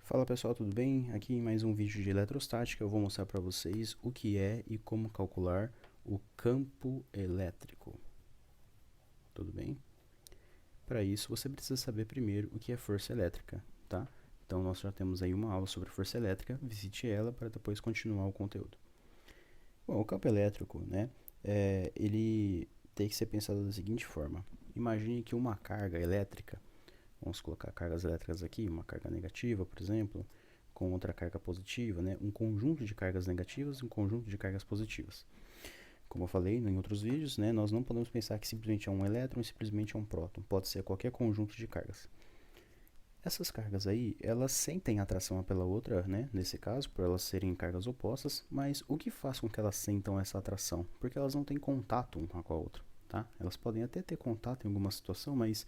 Fala pessoal, tudo bem? Aqui em mais um vídeo de eletrostática eu vou mostrar para vocês o que é e como calcular o campo elétrico. Tudo bem? Para isso você precisa saber primeiro o que é força elétrica, tá? Então nós já temos aí uma aula sobre força elétrica, visite ela para depois continuar o conteúdo. Bom, o campo elétrico, né, ele tem que ser pensado da seguinte forma. Imagine que uma carga elétrica, vamos colocar cargas elétricas aqui, uma carga negativa, por exemplo, com outra carga positiva, né? Um conjunto de cargas negativas e um conjunto de cargas positivas. Como eu falei em outros vídeos, né, nós não podemos pensar que simplesmente é um elétron e simplesmente é um próton. Pode ser qualquer conjunto de cargas. Essas cargas aí, elas sentem atração uma pela outra, né? Nesse caso, por elas serem cargas opostas, mas o que faz com que elas sentam essa atração? Porque elas não têm contato uma com a outra, tá? Elas podem até ter contato em alguma situação, mas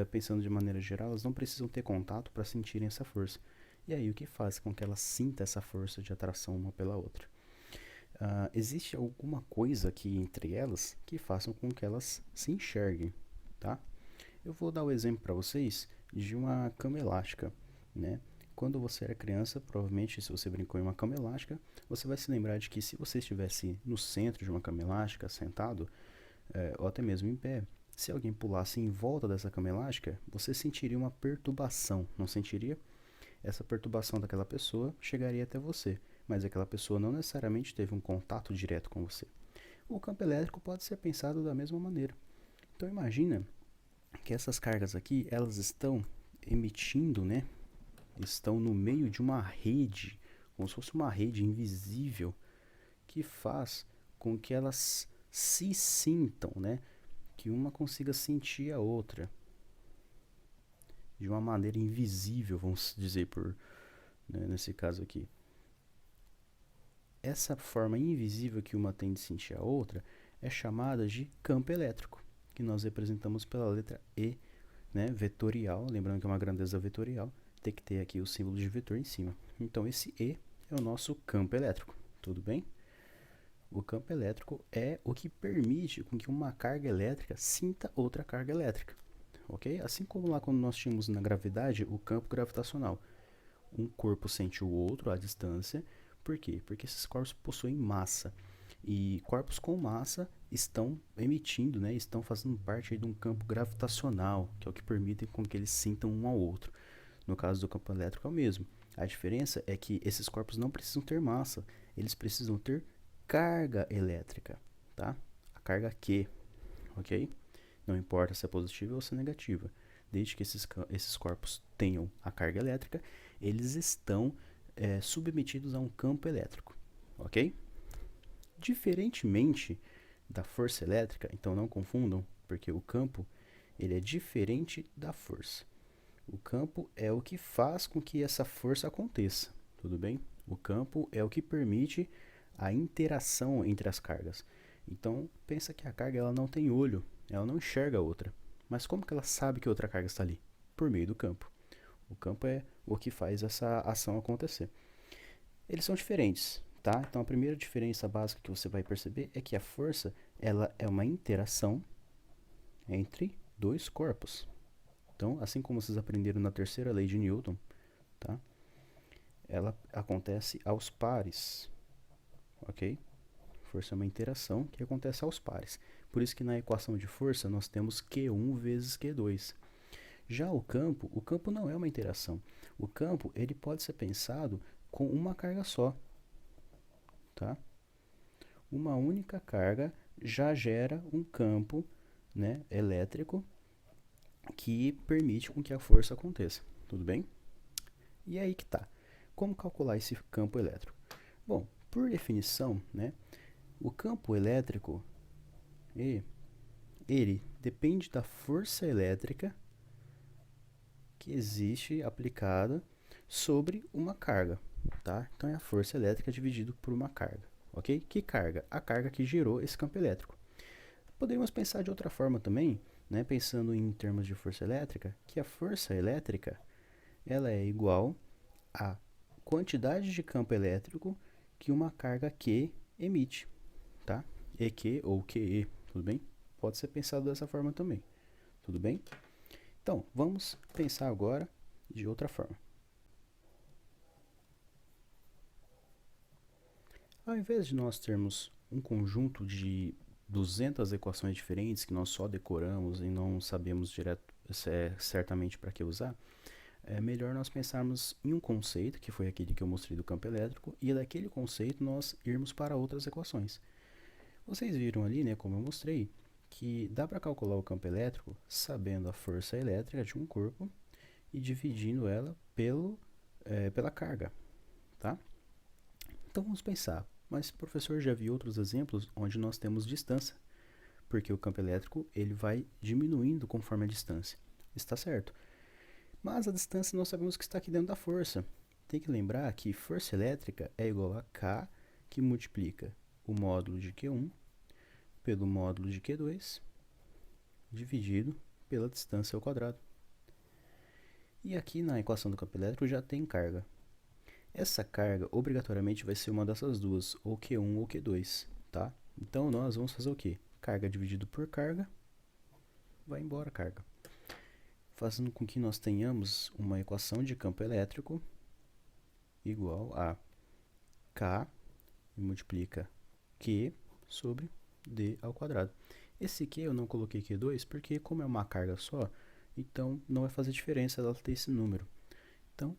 pensando de maneira geral, elas não precisam ter contato para sentirem essa força. E aí, o que faz com que elas sintam essa força de atração uma pela outra? Existe alguma coisa aqui entre elas que façam com que elas se enxerguem, tá? Eu vou dar o exemplo para vocês de uma cama elástica, né? Quando você era criança, provavelmente se você brincou em uma cama elástica, você vai se lembrar de que se você estivesse no centro de uma cama elástica, sentado, ou até mesmo em pé, se alguém pulasse em volta dessa cama elástica, você sentiria uma perturbação, não sentiria? Essa perturbação daquela pessoa chegaria até você, mas aquela pessoa não necessariamente teve um contato direto com você. O campo elétrico pode ser pensado da mesma maneira. Então imagina que essas cargas aqui, elas estão emitindo, né? Estão no meio de uma rede, como se fosse uma rede invisível, que faz com que elas se sintam, né? Que uma consiga sentir a outra de uma maneira invisível, vamos dizer né, nesse caso aqui. Essa forma invisível que uma tem de sentir a outra é chamada de campo elétrico, que nós representamos pela letra E, né, vetorial, lembrando que é uma grandeza vetorial, tem que ter aqui o símbolo de vetor em cima. Então esse E é o nosso campo elétrico, tudo bem? O campo elétrico é o que permite com que uma carga elétrica sinta outra carga elétrica, ok? Assim como lá quando nós tínhamos na gravidade o campo gravitacional. Um corpo sente o outro à distância. Por quê? Porque esses corpos possuem massa. E corpos com massa estão emitindo, né, estão fazendo parte de um campo gravitacional, que é o que permite com que eles sintam um ao outro. No caso do campo elétrico é o mesmo. A diferença é que esses corpos não precisam ter massa, eles precisam ter carga elétrica, tá? A carga Q, ok? Não importa se é positiva ou se é negativa. Desde que esses corpos tenham a carga elétrica, eles estão submetidos a um campo elétrico, ok? Diferentemente da força elétrica, então não confundam, porque o campo ele é diferente da força. O campo é o que faz com que essa força aconteça, tudo bem? O campo é o que permite a interação entre as cargas. Então, pensa que a carga ela não tem olho, ela não enxerga a outra. Mas como que ela sabe que outra carga está ali? Por meio do campo. O campo é o que faz essa ação acontecer. Eles são diferentes, tá? Então a primeira diferença básica que você vai perceber é que a força ela é uma interação entre dois corpos. Então, assim como vocês aprenderam na terceira lei de Newton, tá? Ela acontece aos pares, ok? Força é uma interação que acontece aos pares. Por isso que na equação de força nós temos Q1 vezes Q2. Já o campo não é uma interação. O campo ele pode ser pensado com uma carga só, tá? Uma única carga já gera um campo, né, elétrico que permite com que a força aconteça, tudo bem? E aí que tá. Como calcular esse campo elétrico? Bom, por definição, né, o campo elétrico ele depende da força elétrica que existe aplicada sobre uma carga, tá? Então é a força elétrica dividido por uma carga, ok? Que carga? A carga que gerou esse campo elétrico. Podemos pensar de outra forma também, né? Pensando em termos de força elétrica, que a força elétrica ela é igual à quantidade de campo elétrico que uma carga Q emite, tá? EQ ou QE, tudo bem? Pode ser pensado dessa forma também, tudo bem? Então, vamos pensar agora de outra forma. Ao invés de nós termos um conjunto de 200 equações diferentes que nós só decoramos e não sabemos certamente para que usar, é melhor nós pensarmos em um conceito, que foi aquele que eu mostrei do campo elétrico, e daquele conceito nós irmos para outras equações. Vocês viram ali, né, como eu mostrei, que dá para calcular o campo elétrico sabendo a força elétrica de um corpo e dividindo ela pela carga, tá? Então vamos pensar, mas professor, já vi outros exemplos onde nós temos distância, porque o campo elétrico ele vai diminuindo conforme a distância. Está certo. Mas a distância nós sabemos que está aqui dentro da força. Tem que lembrar que força elétrica é igual a K, que multiplica o módulo de Q1 pelo módulo de Q2, dividido pela distância ao quadrado. E aqui na equação do campo elétrico já tem carga. Essa carga obrigatoriamente vai ser uma dessas duas, ou Q1 ou Q2, tá? Então nós vamos fazer o quê? Carga dividido por carga, vai embora a carga. Fazendo com que nós tenhamos uma equação de campo elétrico igual a K multiplica Q sobre D ao quadrado. Esse Q eu não coloquei Q2 porque como é uma carga só, então não vai fazer diferença ela ter esse número. Então,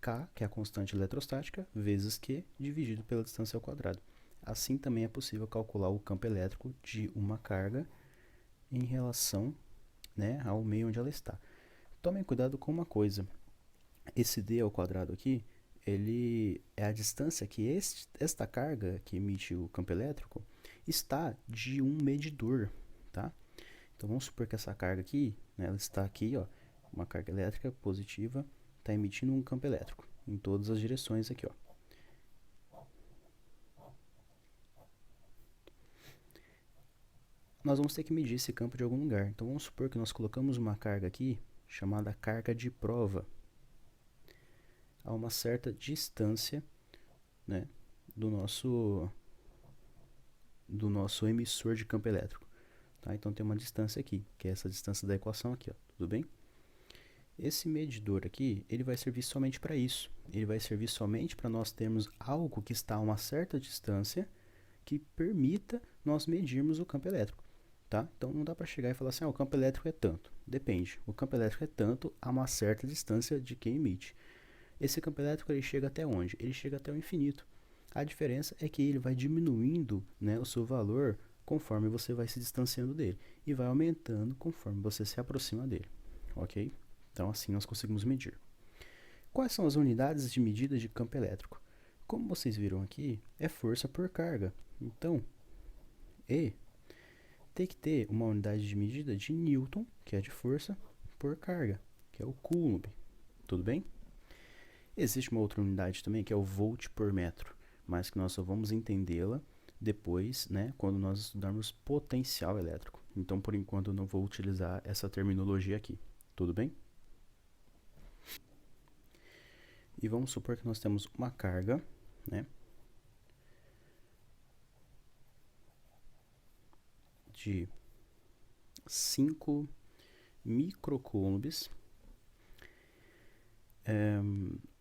K, que é a constante eletrostática, vezes Q, dividido pela distância ao quadrado. Assim também é possível calcular o campo elétrico de uma carga em relação, né, ao meio onde ela está. Tomem cuidado com uma coisa. Esse D ao quadrado aqui, ele é a distância que esta carga que emite o campo elétrico está de um medidor, tá? Então vamos supor que essa carga aqui, né, ela está aqui, ó, uma carga elétrica positiva, está emitindo um campo elétrico em todas as direções aqui, ó. Nós vamos ter que medir esse campo de algum lugar. Então vamos supor que nós colocamos uma carga aqui chamada carga de prova a uma certa distância, né, do nosso emissor de campo elétrico. Tá? Então tem uma distância aqui, que é essa distância da equação aqui, ó, tudo bem? Esse medidor aqui, ele vai servir somente para isso. Ele vai servir somente para nós termos algo que está a uma certa distância que permita nós medirmos o campo elétrico. Tá? Então não dá para chegar e falar assim, o campo elétrico é tanto. Depende. O campo elétrico é tanto a uma certa distância de quem emite. Esse campo elétrico ele chega até onde? Ele chega até o infinito. A diferença é que ele vai diminuindo, né, o seu valor conforme você vai se distanciando dele e vai aumentando conforme você se aproxima dele, ok? Então assim nós conseguimos medir. Quais são as unidades de medida de campo elétrico? Como vocês viram aqui, é força por carga. Então, E tem que ter uma unidade de medida de Newton, que é de força, por carga, que é o Coulomb. Tudo bem? Existe uma outra unidade também, que é o volt por metro, mas que nós só vamos entendê-la depois, né, quando nós estudarmos potencial elétrico. Então, por enquanto, eu não vou utilizar essa terminologia aqui. Tudo bem? E vamos supor que nós temos uma carga, né, de 5 microcoulombs,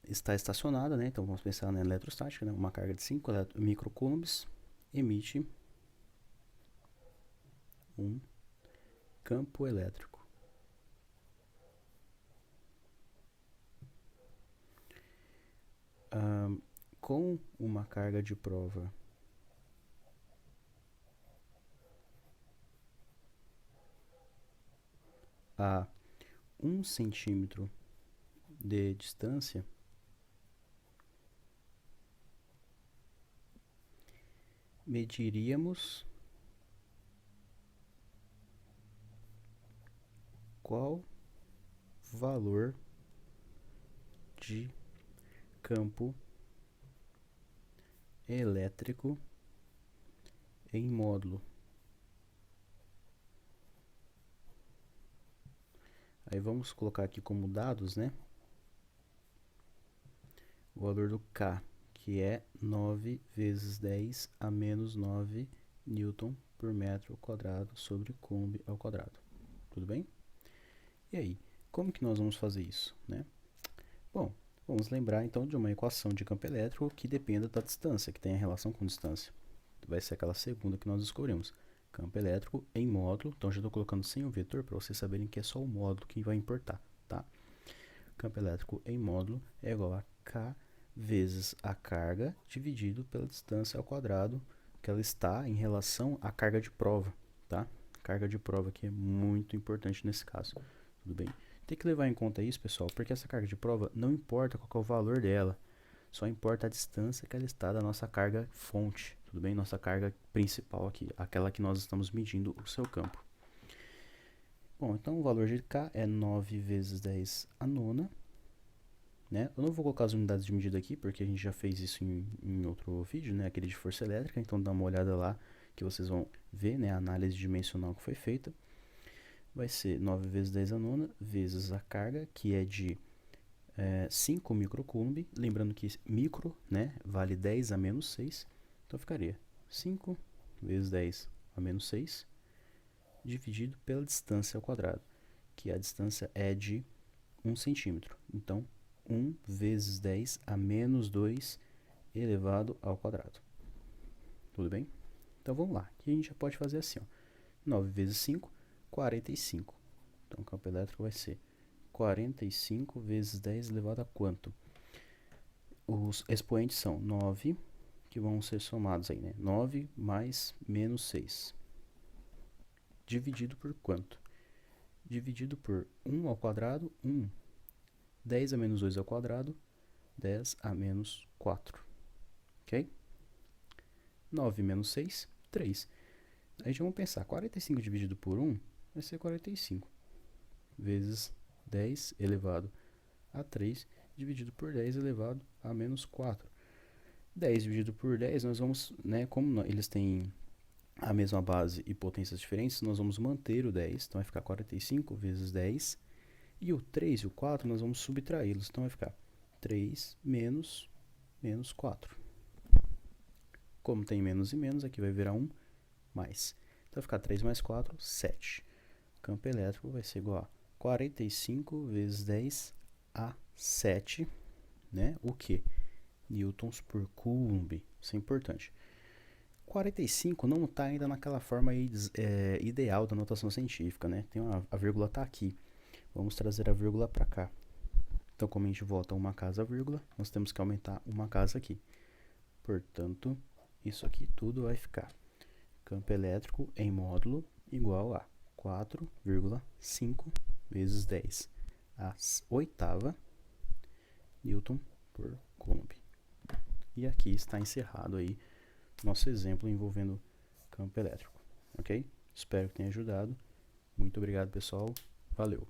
está estacionada, né, então vamos pensar na eletrostática, né, uma carga de 5 microcoulombs emite um campo elétrico. Com uma carga de prova a 1 centímetro de distância, mediríamos qual valor de campo elétrico em módulo. Aí vamos colocar aqui como dados, né, o valor do K, que é 9 vezes 10 a menos 9 Newton por metro quadrado sobre Coulomb ao quadrado. Tudo bem? E aí, como que nós vamos fazer isso, né? Bom, Vamos lembrar então de uma equação de campo elétrico que dependa da distância, que tenha relação com distância. Vai ser aquela segunda que nós descobrimos. Campo elétrico em módulo, então já estou colocando sem o vetor para vocês saberem que é só o módulo que vai importar, tá? Campo elétrico em módulo é igual a K vezes a carga dividido pela distância ao quadrado que ela está em relação à carga de prova, tá? Carga de prova que é muito importante nesse caso, tudo bem? Tem que levar em conta isso, pessoal, porque essa carga de prova não importa qual é o valor dela, só importa a distância que ela está da nossa carga fonte, tudo bem? Nossa carga principal aqui, aquela que nós estamos medindo o seu campo. Bom, então o valor de K é 9 vezes 10 a nona, né? Eu não vou colocar as unidades de medida aqui, porque a gente já fez isso em outro vídeo, né? Aquele de força elétrica, então dá uma olhada lá que vocês vão ver, né? A análise dimensional que foi feita. Vai ser 9 vezes 10 a nona vezes a carga, que é de 5 microcoulomb. Lembrando que micro, né, vale 10 a menos 6. Então ficaria 5 vezes 10 a menos 6 dividido pela distância ao quadrado, que a distância é de 1 centímetro. Então, 1 vezes 10 a menos 2 elevado ao quadrado. Tudo bem? Então vamos lá. Aqui a gente já pode fazer assim, ó. 9 vezes 5, 45. Então o campo elétrico vai ser 45 vezes 10 elevado a quanto? Os expoentes são 9, que vão ser somados aí, né? 9 mais menos 6. Dividido por quanto? Dividido por 1 ao quadrado, 1. 10 a menos 2 ao quadrado, 10 a menos 4. Ok? 9 menos 6, 3. Aí já vamos pensar, 45 dividido por 1 vai ser 45. Vezes 10 elevado a 3, dividido por 10 elevado a menos 4. 10 dividido por 10, nós vamos, né, como eles têm a mesma base e potências diferentes, nós vamos manter o 10, então vai ficar 45 vezes 10. E o 3 e o 4 nós vamos subtraí-los, então vai ficar 3 menos 4. Como tem menos e menos, aqui vai virar 1 mais. Então vai ficar 3 mais 4, 7. Campo elétrico vai ser igual a 45 vezes 10 a 7, né? O que? Newtons por coulomb. Isso é importante. 45 não está ainda naquela forma ideal da notação científica, né? A vírgula está aqui. Vamos trazer a vírgula para cá. Então, como a gente volta uma casa, vírgula, nós temos que aumentar uma casa aqui. Portanto, isso aqui tudo vai ficar campo elétrico em módulo igual a 4,5 vezes 10 a oitava Newton por Coulomb. E aqui está encerrado aí nosso exemplo envolvendo campo elétrico, ok? Espero que tenha ajudado. Muito obrigado, pessoal. Valeu!